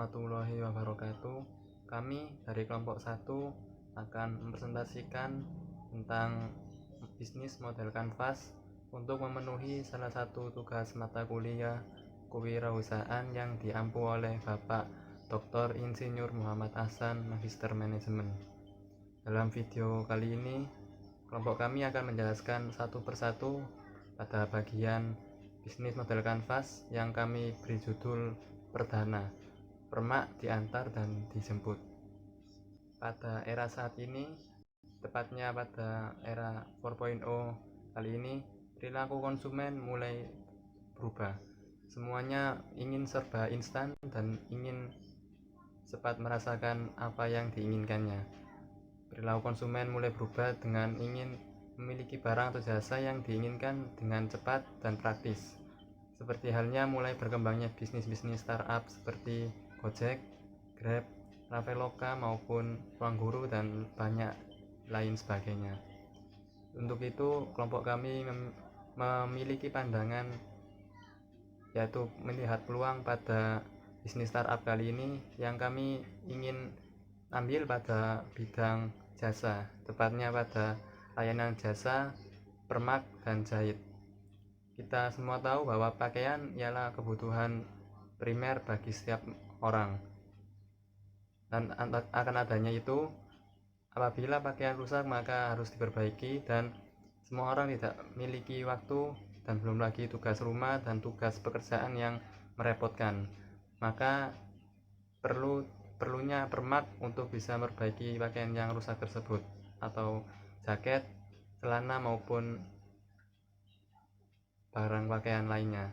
warahmatullahi wabarakatuh. Kami dari kelompok 1 akan mempresentasikan tentang bisnis model kanvas untuk memenuhi salah satu tugas mata kuliah kewirausahaan yang diampu oleh Bapak Dr. Insinyur Muhammad Hasan, Magister Manajemen. Dalam video kali ini, kelompok kami akan menjelaskan satu persatu pada bagian bisnis model kanvas yang kami beri judul perdana, permak, diantar, dan dijemput. Pada era saat ini, tepatnya pada era 4.0 kali ini, perilaku konsumen mulai berubah. Semuanya ingin serba instan dan ingin cepat merasakan apa yang diinginkannya. Perilaku konsumen mulai berubah dengan ingin memiliki barang atau jasa yang diinginkan dengan cepat dan praktis. Seperti halnya mulai berkembangnya bisnis-bisnis startup seperti Gojek, Grab, Traveloka maupun Ruang Guru dan banyak lain sebagainya. Untuk itu, kelompok kami memiliki pandangan yaitu melihat peluang pada bisnis startup kali ini yang kami ingin ambil pada bidang jasa, tepatnya pada layanan jasa, permak, dan jahit. Kita semua tahu bahwa pakaian ialah kebutuhan primer bagi setiap orang, dan akan adanya itu, apabila pakaian rusak maka harus diperbaiki, dan semua orang tidak memiliki waktu dan belum lagi tugas rumah dan tugas pekerjaan yang merepotkan. Maka perlunya permak untuk bisa memperbaiki pakaian yang rusak tersebut, atau jaket, celana maupun barang pakaian lainnya.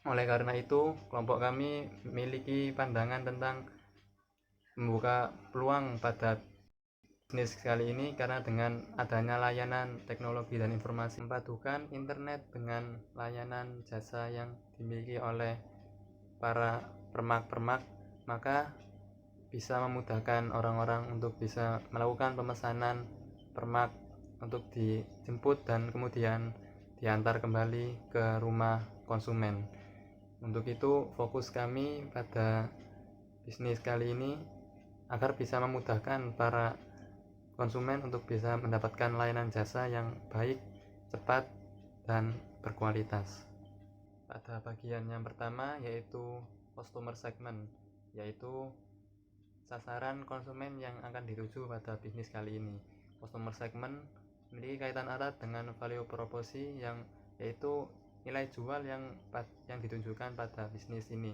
Oleh karena itu, kelompok kami memiliki pandangan tentang membuka peluang pada bisnis kali ini karena dengan adanya layanan teknologi dan informasi memadukan internet dengan layanan jasa yang dimiliki oleh para permak-permak, maka bisa memudahkan orang-orang untuk bisa melakukan pemesanan permak untuk dijemput dan kemudian diantar kembali ke rumah konsumen. Untuk itu, fokus kami pada bisnis kali ini agar bisa memudahkan para konsumen untuk bisa mendapatkan layanan jasa yang baik, cepat, dan berkualitas. Pada bagian yang pertama yaitu customer segment, yaitu sasaran konsumen yang akan dituju pada bisnis kali ini. Customer segment memiliki kaitan erat dengan value proposition yang yaitu nilai jual yang ditunjukkan pada bisnis ini.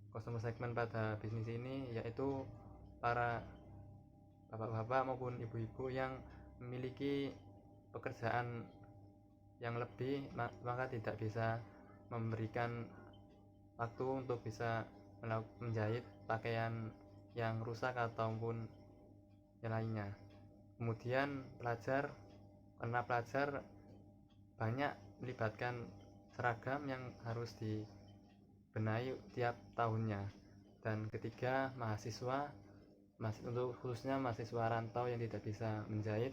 Customer segment pada bisnis ini yaitu para bapak-bapak maupun ibu-ibu yang memiliki pekerjaan yang lebih, maka tidak bisa memberikan waktu untuk bisa menjahit pakaian yang rusak ataupun yang lainnya. Kemudian karena pelajar banyak melibatkan seragam yang harus dibenahi tiap tahunnya. Dan ketiga, mahasiswa, untuk khususnya mahasiswa rantau yang tidak bisa menjahit.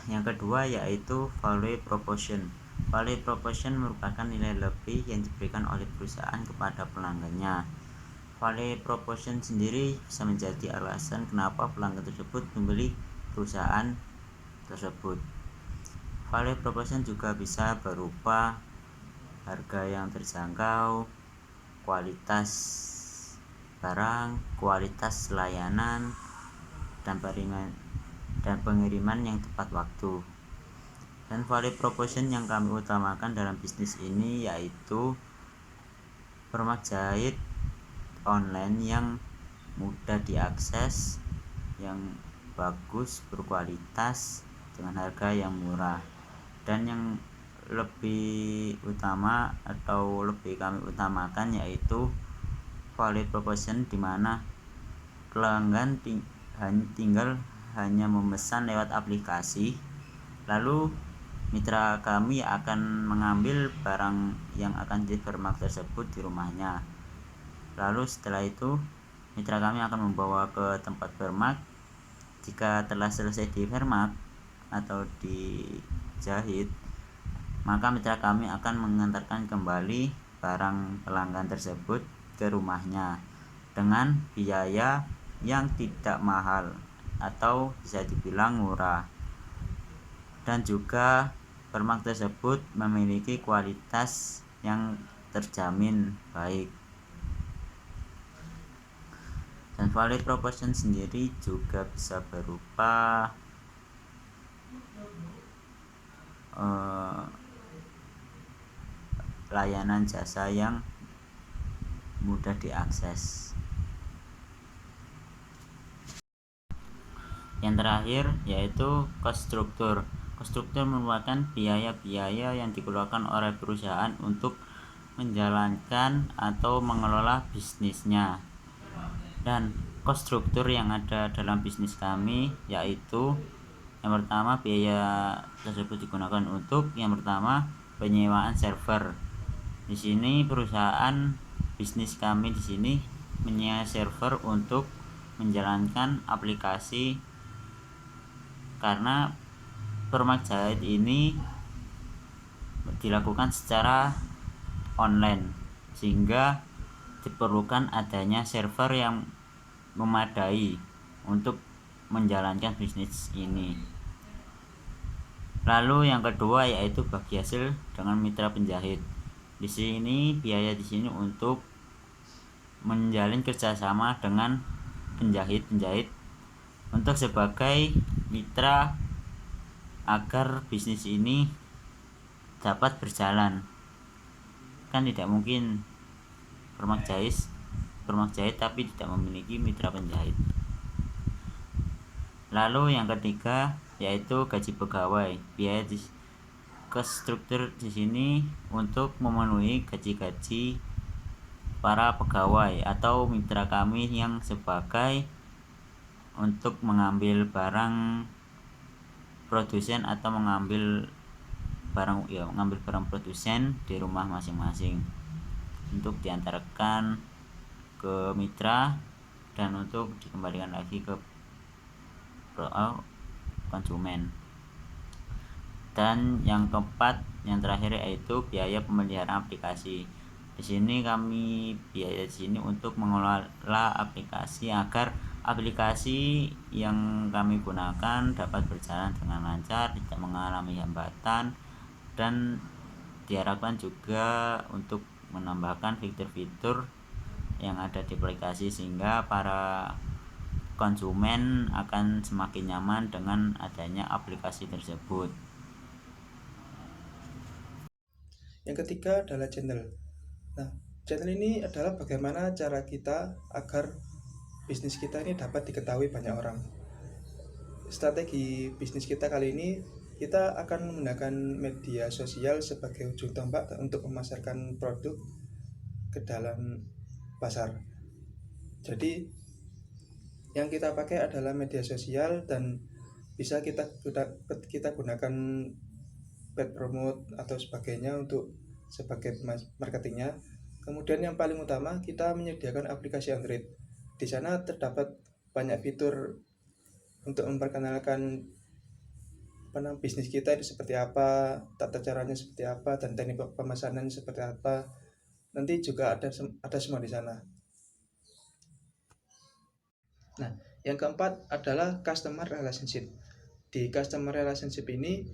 Yang kedua yaitu value proposition. Value proposition merupakan nilai lebih yang diberikan oleh perusahaan kepada pelanggannya. Value proposition sendiri bisa menjadi alasan kenapa pelanggan tersebut membeli perusahaan tersebut. Value proposition juga bisa berupa harga yang terjangkau, kualitas barang, kualitas layanan, dan pengiriman yang tepat waktu. Dan value proposition yang kami utamakan dalam bisnis ini yaitu permak jahit online yang mudah diakses, yang bagus, berkualitas, dengan harga yang murah. Dan yang lebih utama atau lebih kami utamakan yaitu value proposition, di mana pelanggan tinggal hanya memesan lewat aplikasi, lalu mitra kami akan mengambil barang yang akan dipermak tersebut di rumahnya. Lalu setelah itu mitra kami akan membawa ke tempat permak. Jika telah selesai dipermak atau dijahit, maka mitra kami akan mengantarkan kembali barang pelanggan tersebut ke rumahnya dengan biaya yang tidak mahal atau bisa dibilang murah, dan juga permak tersebut memiliki kualitas yang terjamin baik. Dan value proposition sendiri juga bisa berupa layanan jasa yang mudah diakses. Yang terakhir yaitu cost struktur. Cost struktur merupakan biaya-biaya yang dikeluarkan oleh perusahaan untuk menjalankan atau mengelola bisnisnya. Dan cost struktur yang ada dalam bisnis kami yaitu yang pertama, biaya tersebut digunakan untuk yang pertama penyewaan server. Di sini perusahaan bisnis kami di sini menyewa server untuk menjalankan aplikasi, karena permak jahit ini dilakukan secara online sehingga diperlukan adanya server yang memadai untuk menjalankan bisnis ini. Lalu yang kedua yaitu bagi hasil dengan mitra penjahit. Di sini biaya di sini untuk menjalin kerjasama dengan penjahit-penjahit untuk sebagai mitra agar bisnis ini dapat berjalan. Kan tidak mungkin permak jahit tapi tidak memiliki mitra penjahit. Lalu yang ketiga yaitu gaji pegawai. Biaya ke struktur di sini untuk memenuhi gaji-gaji para pegawai atau mitra kami yang sebagai untuk mengambil barang produsen atau mengambil barang produsen di rumah masing-masing untuk diantarkan ke mitra dan untuk dikembalikan lagi ke konsumen. Dan yang keempat, yang terakhir yaitu biaya pemeliharaan aplikasi. Di sini kami biaya di sini untuk mengelola aplikasi agar aplikasi yang kami gunakan dapat berjalan dengan lancar, tidak mengalami hambatan, dan diharapkan juga untuk menambahkan fitur-fitur yang ada di aplikasi sehingga para konsumen akan semakin nyaman dengan adanya aplikasi tersebut. Yang ketiga adalah channel. Nah, channel ini adalah bagaimana cara kita agar bisnis kita ini dapat diketahui banyak orang. Strategi bisnis kita kali ini, kita akan menggunakan media sosial sebagai ujung tombak untuk memasarkan produk ke dalam pasar. Jadi yang kita pakai adalah media sosial dan bisa kita gunakan paid promote atau sebagainya untuk sebagai marketingnya. Kemudian yang paling utama, kita menyediakan aplikasi Android. Di sana terdapat banyak fitur untuk memperkenalkan bisnis kita itu seperti apa, tata caranya seperti apa, dan teknik pemesanan seperti apa. Nanti juga ada semua di sana. Nah, yang keempat adalah customer relationship. Di customer relationship ini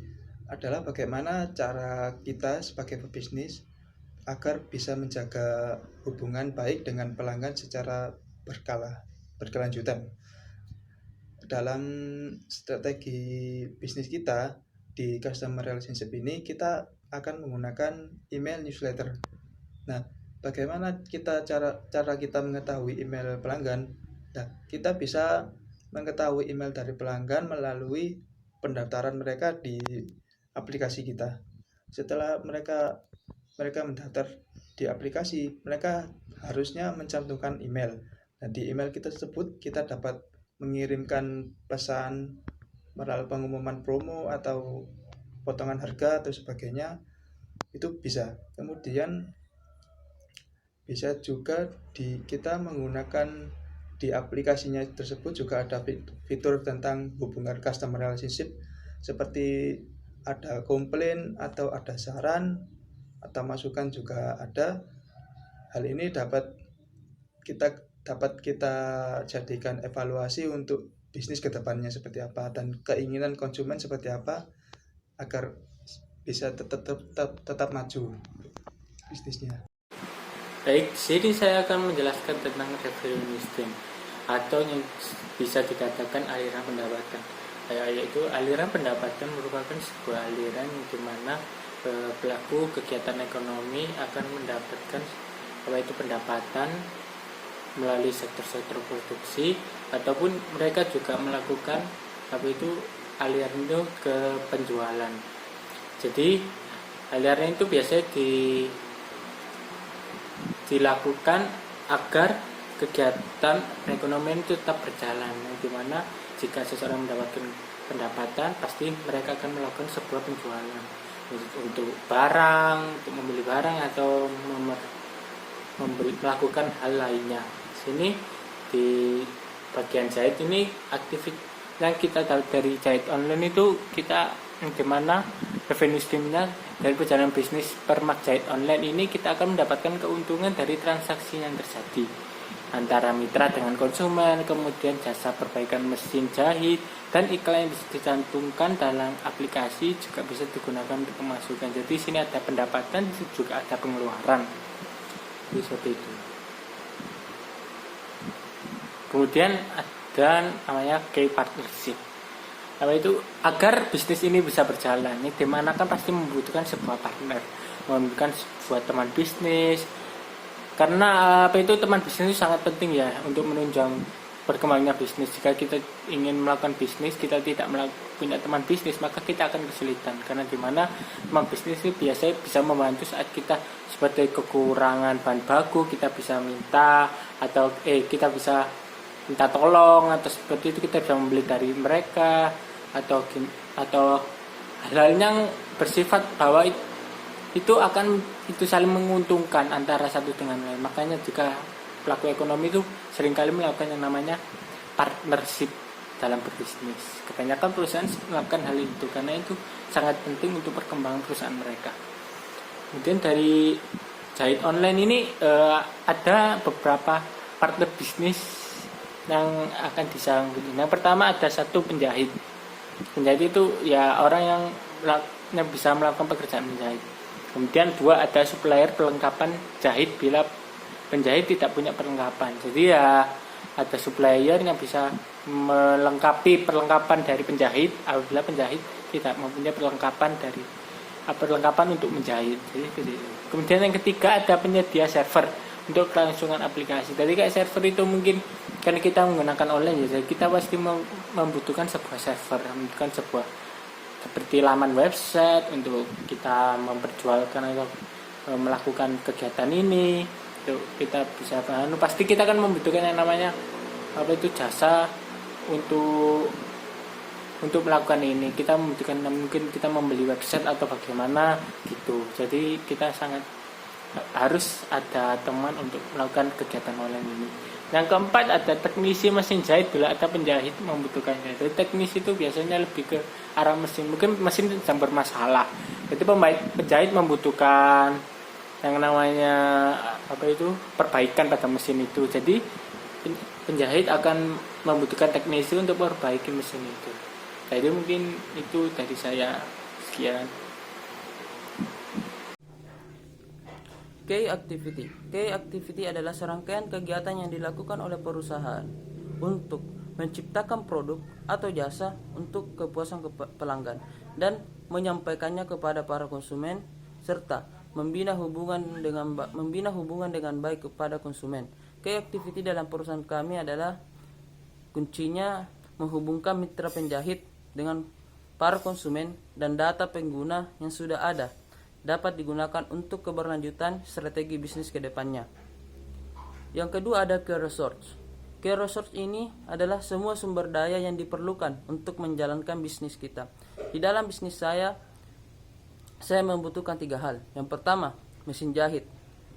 adalah bagaimana cara kita sebagai pebisnis agar bisa menjaga hubungan baik dengan pelanggan secara berkelanjutan. Dalam strategi bisnis kita di customer relationship ini, kita akan menggunakan email newsletter. Nah, bagaimana cara kita mengetahui email pelanggan? Nah, kita bisa mengetahui email dari pelanggan melalui pendaftaran mereka di aplikasi kita. Setelah mereka mendaftar di aplikasi, mereka harusnya mencantumkan email. Dan di email kita tersebut kita dapat mengirimkan pesan melalui pengumuman promo atau potongan harga atau sebagainya, itu bisa. Kemudian bisa juga kita menggunakan di aplikasinya tersebut juga ada fitur tentang hubungan customer relationship, seperti ada komplain atau ada saran atau masukan juga ada. Hal ini dapat kita jadikan evaluasi untuk bisnis kedepannya seperti apa dan keinginan konsumen seperti apa agar bisa tetap maju bisnisnya. Baik, sini saya akan menjelaskan tentang revenue stream atau yang bisa dikatakan aliran pendapatan. Yaitu aliran pendapatan merupakan sebuah aliran di mana pelaku kegiatan ekonomi akan mendapatkan pendapatan melalui sektor-sektor produksi, ataupun mereka juga melakukan aliran itu ke penjualan. Jadi aliran itu biasanya dilakukan agar kegiatan ekonomi itu tetap berjalan, di mana jika seseorang mendapatkan pendapatan pasti mereka akan melakukan sebuah penjualan untuk barang, untuk membeli barang atau melakukan hal lainnya. Sini di bagian jahit ini aktivitas yang kita tahu dari jahit online itu kita gimana revenue streamnya dari perjalanan bisnis permak jahit online ini kita akan mendapatkan keuntungan dari transaksi yang terjadi antara mitra dengan konsumen, kemudian jasa perbaikan mesin jahit, dan iklan yang dicantumkan dalam aplikasi juga bisa digunakan untuk pemasukan. Jadi sini ada pendapatan juga ada pengeluaran. Seperti itu. Kemudian ada namanya key partnership. Itu agar bisnis ini bisa berjalan, ini dimana kan pasti membutuhkan sebuah partner, membutuhkan sebuah teman bisnis. Karena teman bisnis itu sangat penting ya untuk menunjang berkembangnya bisnis. Jika kita ingin melakukan bisnis, kita tidak punya teman bisnis, maka kita akan kesulitan. Karena dimana teman bisnis itu biasanya bisa membantu saat kita seperti kekurangan bahan baku, kita bisa minta atau kita bisa minta tolong, atau seperti itu kita bisa membeli dari mereka, atau hal-hal yang bersifat bahwa itu saling menguntungkan antara satu dengan lain. Makanya jika pelaku ekonomi itu seringkali melakukan yang namanya partnership dalam berbisnis. Kebanyakan perusahaan melakukan hal itu karena itu sangat penting untuk perkembangan perusahaan mereka. Kemudian dari jahit online ini ada beberapa partner bisnis yang akan disangkut. Yang pertama ada satu penjahit. Penjahit itu ya orang yang bisa melakukan pekerjaan menjahit. Kemudian dua ada supplier perlengkapan jahit bila penjahit tidak punya perlengkapan. Jadi ya ada supplier yang bisa melengkapi perlengkapan dari penjahit apabila penjahit tidak mempunyai perlengkapan untuk menjahit. Jadi, kemudian yang ketiga ada penyedia server untuk kelangsungan aplikasi. Jadi kayak server itu mungkin karena kita menggunakan online ya, jadi kita pasti membutuhkan sebuah server, membutuhkan sebuah seperti laman website untuk kita memperjualkan atau melakukan kegiatan ini. Itu kita bisa pasti kita akan membutuhkan yang namanya jasa untuk melakukan ini. Kita membutuhkan mungkin kita membeli website atau bagaimana gitu. Jadi kita sangat harus ada teman untuk melakukan kegiatan online ini. Yang keempat ada teknisi mesin jahit bila ada penjahit membutuhkannya. Jadi teknisi itu biasanya lebih ke arah mesin, mungkin mesin sedang bermasalah. Jadi penjahit membutuhkan yang namanya perbaikan pada mesin itu. Jadi penjahit akan membutuhkan teknisi untuk memperbaiki mesin itu. Jadi mungkin itu dari saya. Sekian. Key activity. Key activity adalah serangkaian kegiatan yang dilakukan oleh perusahaan untuk menciptakan produk atau jasa untuk kepuasan pelanggan dan menyampaikannya kepada para konsumen serta membina hubungan dengan baik kepada konsumen. Key activity dalam perusahaan kami adalah kuncinya menghubungkan mitra penjahit dengan para konsumen dan data pengguna yang sudah ada dapat digunakan untuk keberlanjutan strategi bisnis ke depannya. Yang kedua ada key resource. Key resource ini adalah semua sumber daya yang diperlukan untuk menjalankan bisnis kita. Di dalam bisnis saya membutuhkan 3 hal. Yang pertama, mesin jahit.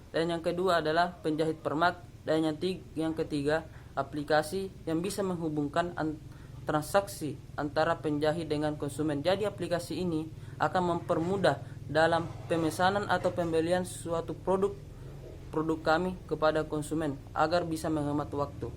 Dan yang kedua adalah penjahit permak. Dan yang ketiga, aplikasi yang bisa menghubungkan transaksi antara penjahit dengan konsumen. Jadi aplikasi ini akan mempermudah dalam pemesanan atau pembelian suatu produk produk kami kepada konsumen agar bisa menghemat waktu.